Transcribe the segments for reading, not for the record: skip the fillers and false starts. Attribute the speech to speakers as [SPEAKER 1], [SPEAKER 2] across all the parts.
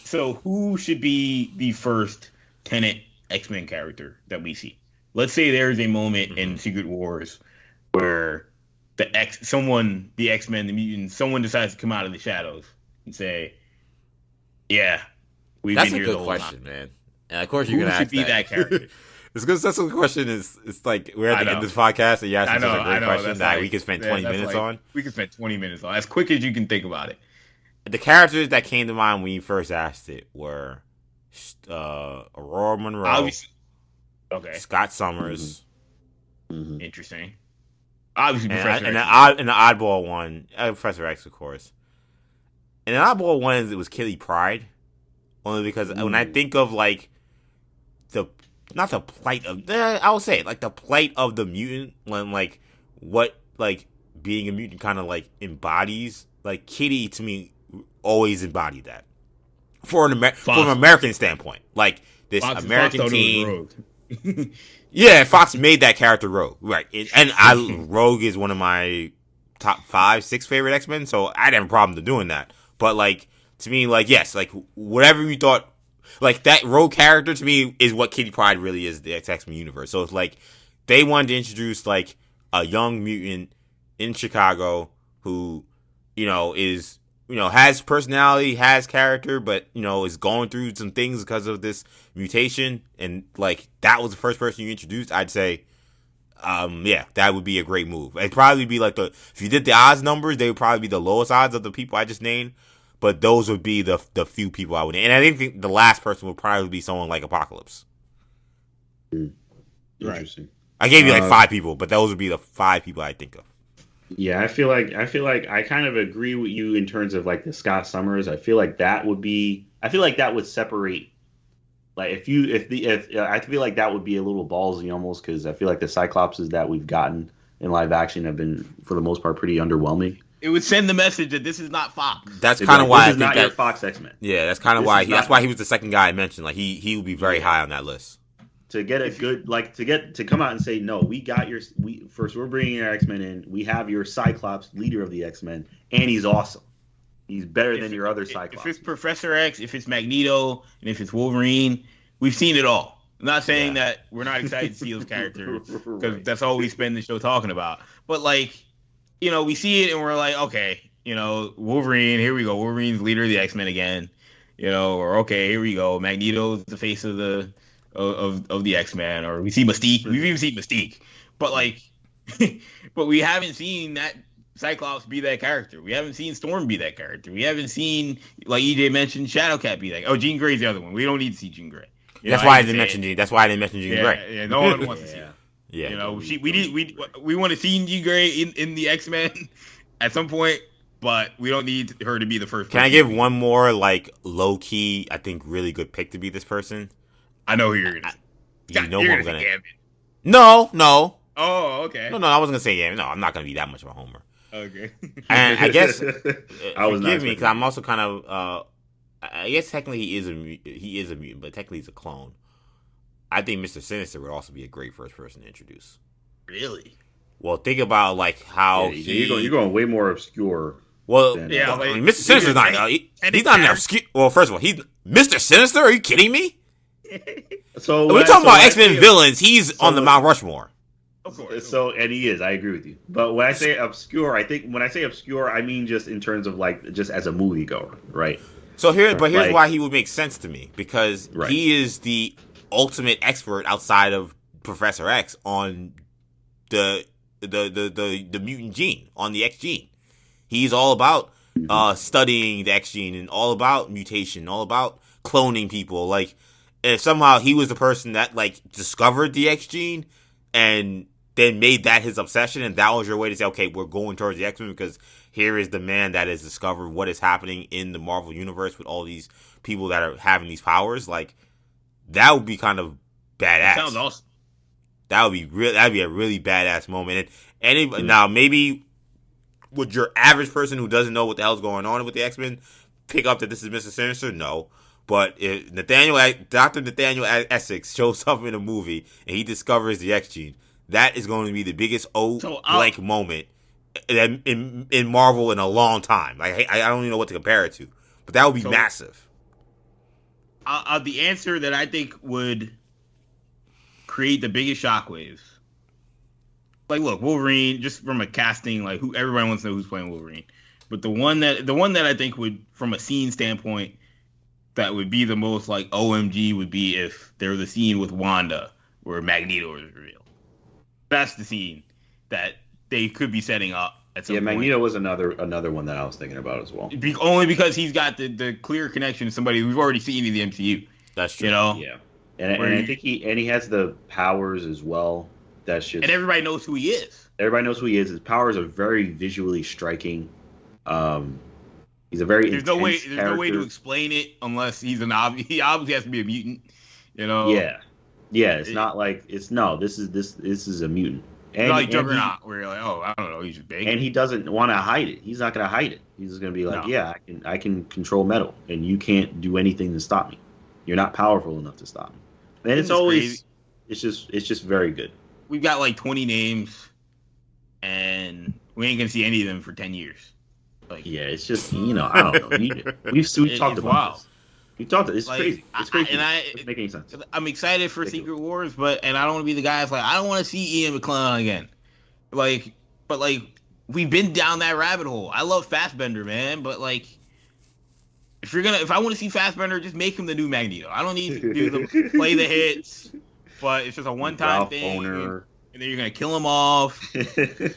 [SPEAKER 1] So who should be the first Tenet X-Men character that we see? Let's say there's a moment in
[SPEAKER 2] Hmm.
[SPEAKER 1] Secret Wars where the X-Men, the mutants, someone decides to come out of the shadows and say, "Yeah, we've
[SPEAKER 2] That's
[SPEAKER 1] been
[SPEAKER 2] a
[SPEAKER 1] here the
[SPEAKER 2] good
[SPEAKER 1] whole time."
[SPEAKER 2] question, man. And of course, you're
[SPEAKER 1] Who
[SPEAKER 2] gonna
[SPEAKER 1] should
[SPEAKER 2] ask
[SPEAKER 1] be
[SPEAKER 2] that.
[SPEAKER 1] that character?
[SPEAKER 2] It's because that's a question. Is it's like we're at
[SPEAKER 1] I
[SPEAKER 2] the end
[SPEAKER 1] know,
[SPEAKER 2] of this podcast, and you're asking such a
[SPEAKER 1] I
[SPEAKER 2] great
[SPEAKER 1] know.
[SPEAKER 2] question that we could spend 20
[SPEAKER 1] That's
[SPEAKER 2] minutes
[SPEAKER 1] like
[SPEAKER 2] on.
[SPEAKER 1] we can spend 20 minutes on as quick as you can think about it.
[SPEAKER 2] The characters that came to mind when you first asked it were Aurora Monroe,
[SPEAKER 1] Obviously, okay,
[SPEAKER 2] Scott
[SPEAKER 3] Mm-hmm.
[SPEAKER 2] Summers,
[SPEAKER 3] Mm-hmm.
[SPEAKER 1] interesting. Obviously,
[SPEAKER 2] and
[SPEAKER 1] Professor
[SPEAKER 2] and
[SPEAKER 1] X.
[SPEAKER 2] the oddball one, Professor X, of course. And the oddball one, it was Kitty Pryde, only because when I think of like the not the plight of I will say it, like the plight of the mutant when like what like being a mutant kind of like embodies, like Kitty to me always embodied that from an American standpoint, like this American
[SPEAKER 1] Fox
[SPEAKER 2] teen.
[SPEAKER 1] Rogue.
[SPEAKER 2] Yeah, Fox made that character Rogue, right? Rogue is one of my top 5, 6 favorite X-Men, so I didn't have a problem to doing that. But like to me, like yes, like whatever you thought, like that Rogue character to me is what Kitty Pryde really is the X-Men universe. So it's like they wanted to introduce like a young mutant in Chicago who is has personality, has character, but is going through some things because of this mutation, and like that was the first person you introduced. I'd say yeah, that would be a great move. It'd probably be like if you did the odds numbers, they would probably be the lowest odds of the people I just named, but those would be the few people I would name. And I didn't think the last person would probably be someone like Apocalypse.
[SPEAKER 3] Interesting.
[SPEAKER 2] I gave you like 5 people, but those would be the 5 people I think of.
[SPEAKER 3] Yeah, I feel like I kind of agree with you in terms of like the Scott Summers. I feel like that would separate. Like if I feel like that would be a little ballsy almost, because I feel like the Cyclopses that we've gotten in live action have been for the most part pretty underwhelming.
[SPEAKER 1] It would send the message that this is not Fox.
[SPEAKER 2] That's kind of why
[SPEAKER 3] this
[SPEAKER 2] I
[SPEAKER 3] is
[SPEAKER 2] think
[SPEAKER 3] not your
[SPEAKER 2] that
[SPEAKER 3] Fox X-Men.
[SPEAKER 2] yeah, that's kind of
[SPEAKER 3] This
[SPEAKER 2] why
[SPEAKER 3] is
[SPEAKER 2] that's
[SPEAKER 3] not-
[SPEAKER 2] why he was the second guy I mentioned. Like he would be very high on that list.
[SPEAKER 3] To get a good to come out and say no, we got we're bringing our X-Men in. We have your Cyclops, leader of the X-Men, and he's awesome. He's better than your other Cyclops.
[SPEAKER 1] If it's Professor X, if it's Magneto, and if it's Wolverine, we've seen it all. I'm not saying that we're not excited to see those characters because
[SPEAKER 3] Right.
[SPEAKER 1] that's all we spend the show talking about. But like, we see it and we're like, okay, Wolverine, here we go. Wolverine's leader of the X-Men again. Or okay, here we go. Magneto's the face of the X-Men, or we see Mystique. We've even seen Mystique. But like, but we haven't seen that Cyclops be that character. We haven't seen Storm be that character. We haven't seen, like EJ mentioned, Shadowcat be that. Oh, Jean Grey's the other one. We don't need to see Jean Grey.
[SPEAKER 2] That's why I didn't mention Jean. That's why I didn't mention Jean
[SPEAKER 1] Yeah,
[SPEAKER 2] Grey.
[SPEAKER 1] yeah, no one wants to see her.
[SPEAKER 2] Yeah.
[SPEAKER 1] We want to see Jean Grey in the X-Men at some point, but we don't need her to be the first.
[SPEAKER 2] Can I give one more like low key, I think really good pick to be this person?
[SPEAKER 1] I know who you're gonna.
[SPEAKER 2] You know who I'm gonna.
[SPEAKER 1] Gambit.
[SPEAKER 2] No.
[SPEAKER 1] Oh, okay.
[SPEAKER 2] No, I wasn't gonna say Gambit. No, I'm not gonna be that much of a homer.
[SPEAKER 1] Okay.
[SPEAKER 2] And I guess
[SPEAKER 3] I was not
[SPEAKER 2] forgive me because
[SPEAKER 3] expecting
[SPEAKER 2] I'm also kind of. I guess technically he is a mutant, but technically he's a clone. I think Mr. Sinister would also be a great first person to introduce.
[SPEAKER 1] Really?
[SPEAKER 2] Well, think about like how
[SPEAKER 3] you're going way more obscure.
[SPEAKER 2] Well,
[SPEAKER 3] than,
[SPEAKER 1] yeah,
[SPEAKER 2] I mean,
[SPEAKER 1] like,
[SPEAKER 2] Mr. Sinister's not. He's not an obscure. Well, first of all, he's Mr. Sinister. Are you kidding me?
[SPEAKER 3] So
[SPEAKER 2] We're talking about X-Men villains. He's on the Mount Rushmore.
[SPEAKER 1] Of course.
[SPEAKER 3] So and he is. I agree with you. But when I say obscure, I mean just in terms of like just as a moviegoer, right?
[SPEAKER 2] So here's
[SPEAKER 3] Like-
[SPEAKER 2] why he would make sense to me, because
[SPEAKER 3] Right.
[SPEAKER 2] he is the ultimate expert outside of Professor X on the mutant gene, on the X gene. He's all about studying the X gene and all about mutation, all about cloning people. Like, if somehow he was the person that like discovered the X gene and then made that his obsession, and that was your way to say, okay, we're going towards the X-Men because here is the man that has discovered what is happening in the Marvel universe with all these people that are having these powers. Like, that would be kind of badass.
[SPEAKER 1] Sounds awesome.
[SPEAKER 2] That would be real. That'd be a really badass moment. And now maybe would your average person who doesn't know what the hell's going on with the X-Men pick up that this is Mr. Sinister? No. But if Dr. Nathaniel Essex shows up in a movie and he discovers the X gene, that is going to be the biggest blank moment in Marvel in a long time. Like, I don't even know what to compare it to, but that would be massive.
[SPEAKER 1] the answer that I think would create the biggest shockwaves. Like, look, Wolverine, just from a casting, like who everybody wants to know who's playing Wolverine. But the one that I think would, from a scene standpoint, that would be the most like OMG would be if there was a scene with Wanda where Magneto is revealed. That's the scene that they could be setting up at some point.
[SPEAKER 3] Magneto was another one that I was thinking about as well.
[SPEAKER 1] Only because he's got the clear connection to somebody we've already seen in the MCU.
[SPEAKER 2] That's true.
[SPEAKER 1] You know?
[SPEAKER 3] Yeah. And I think he has the powers as well. That's just,
[SPEAKER 1] and everybody knows who he is.
[SPEAKER 3] Everybody knows who he is. His powers are very visually striking. He's a very
[SPEAKER 1] there's no way to explain it unless he obviously has to be a mutant. You know?
[SPEAKER 3] Yeah. It's not like this is a mutant.
[SPEAKER 1] And like Juggernaut, where you're like, oh, I don't know, he's just big.
[SPEAKER 3] And he doesn't want to hide it. He's not going to hide it. He's just going to be like, I can control metal, and you can't do anything to stop me. You're not powerful enough to stop me. And it's always, crazy. It's just very good.
[SPEAKER 1] We've got like 20 names, and we ain't gonna see any of them for 10 years. Like,
[SPEAKER 3] it's just I don't know. We've talked about this. We talked. It's like, crazy. It's crazy. It doesn't make any sense.
[SPEAKER 1] I'm excited for Secret Wars, and I don't want to be the guys like I don't want to see Ian McKellen again. But we've been down that rabbit hole. I love Fassbender, man, but like. If I want to see Fassbender, just make him the new Magneto. I don't need to do play the hits, but it's just a one-time thing, and then you're gonna kill him off. I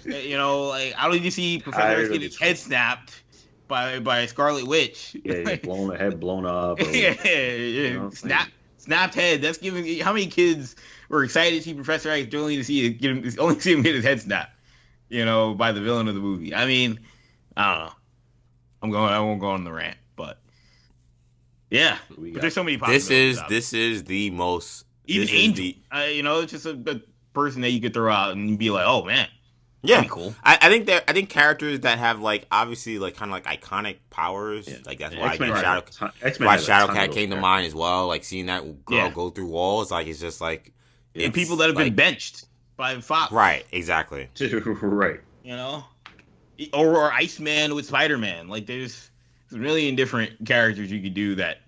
[SPEAKER 1] don't need to see Professor X get his head snapped by Scarlet Witch.
[SPEAKER 3] Yeah, the head blown up.
[SPEAKER 1] Snapped head. That's giving. How many kids were excited to see Professor X only to see him get his head snapped? By the villain of the movie. I mean, I don't know. I won't go on the rant, but. Yeah, but there's so many possibilities.
[SPEAKER 2] This is the most.
[SPEAKER 1] Even Angel, it's just a person that you could throw out and be like, oh man, that'd be cool.
[SPEAKER 2] I think characters that have like obviously like kind of like iconic powers, like that's why Shadowcat came to mind as well. Like seeing that girl go through walls, like it's just like
[SPEAKER 1] and people that have been benched by Fox.
[SPEAKER 2] Right, exactly.
[SPEAKER 3] Right.
[SPEAKER 1] Or Iceman with Spider-Man. Like there's a million different characters you could do that.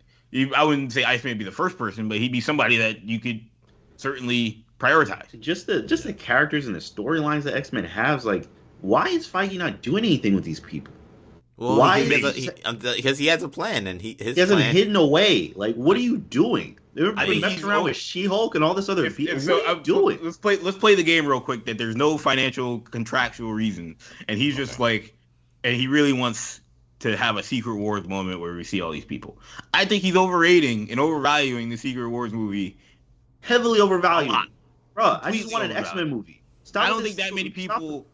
[SPEAKER 1] I wouldn't say Iceman would be the first person, but he'd be somebody that you could certainly prioritize.
[SPEAKER 3] Just the characters and the storylines that X-Men has, like, why is Feige not doing anything with these people?
[SPEAKER 2] Well, why? Because he has a plan, and he
[SPEAKER 3] hasn't hidden away. Like, what are you doing? They're messing around with She-Hulk and all this other people. What are you doing?
[SPEAKER 1] Let's play the game real quick. That there's no financial contractual reason, and he's just like, and he really wants to have a Secret Wars moment where we see all these people. I think he's overrating and overvaluing the Secret Wars movie.
[SPEAKER 3] Heavily overvalued. Bro, I just want an X-Men movie.
[SPEAKER 1] I don't think that many people,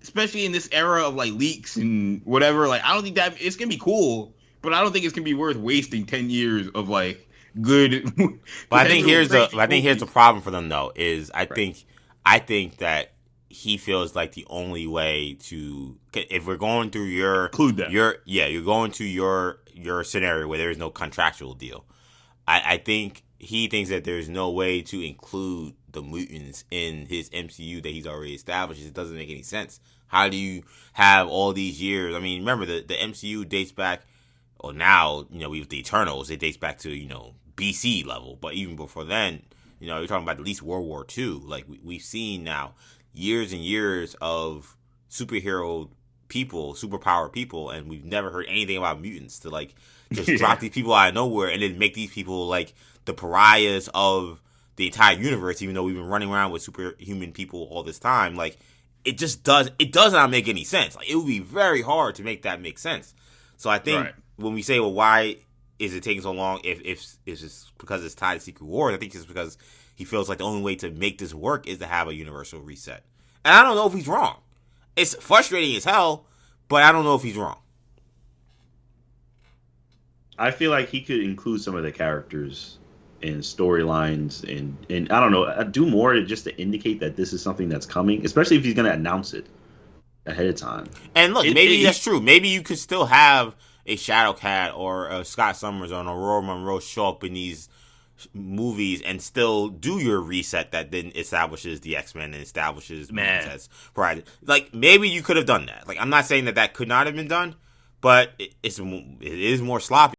[SPEAKER 1] especially in this era of like leaks and whatever, like I don't think that it's gonna be cool, but I don't think it's gonna be worth wasting 10 years of like good.
[SPEAKER 2] But I think here's the problem for them though is I think that he feels like the only way to, if we're going through you're going to your scenario where there is no contractual deal. I think he thinks that there's no way to include the mutants in his MCU that he's already established. It doesn't make any sense. How do you have all these years? I mean, remember the MCU dates back, or now, we have the Eternals, it dates back to, BC level. But even before then, you're talking about at least World War II. Like we've seen now years and years of superpowered people, and we've never heard anything about mutants to like just drop these people out of nowhere and then make these people like the pariahs of the entire universe, even though we've been running around with superhuman people all this time. Like it does not make any sense. Like it would be very hard to make that make sense. So I think when we say, well, why is it taking so long if it's just because it's tied to Secret Wars, I think it's because he feels like the only way to make this work is to have a universal reset. And I don't know if he's wrong. It's frustrating as hell, but I don't know if he's wrong.
[SPEAKER 3] I feel like he could include some of the characters and storylines and I don't know, do more just to indicate that this is something that's coming, especially if he's going to announce it ahead of time.
[SPEAKER 2] And look, maybe that's true. Maybe you could still have a Shadowcat or a Scott Summers or an Aurora Monroe show up in these movies and still do your reset that then establishes the X-Men and establishes as pride. Like maybe you could have done that. Like I'm not saying that could not have been done, but it is more sloppy.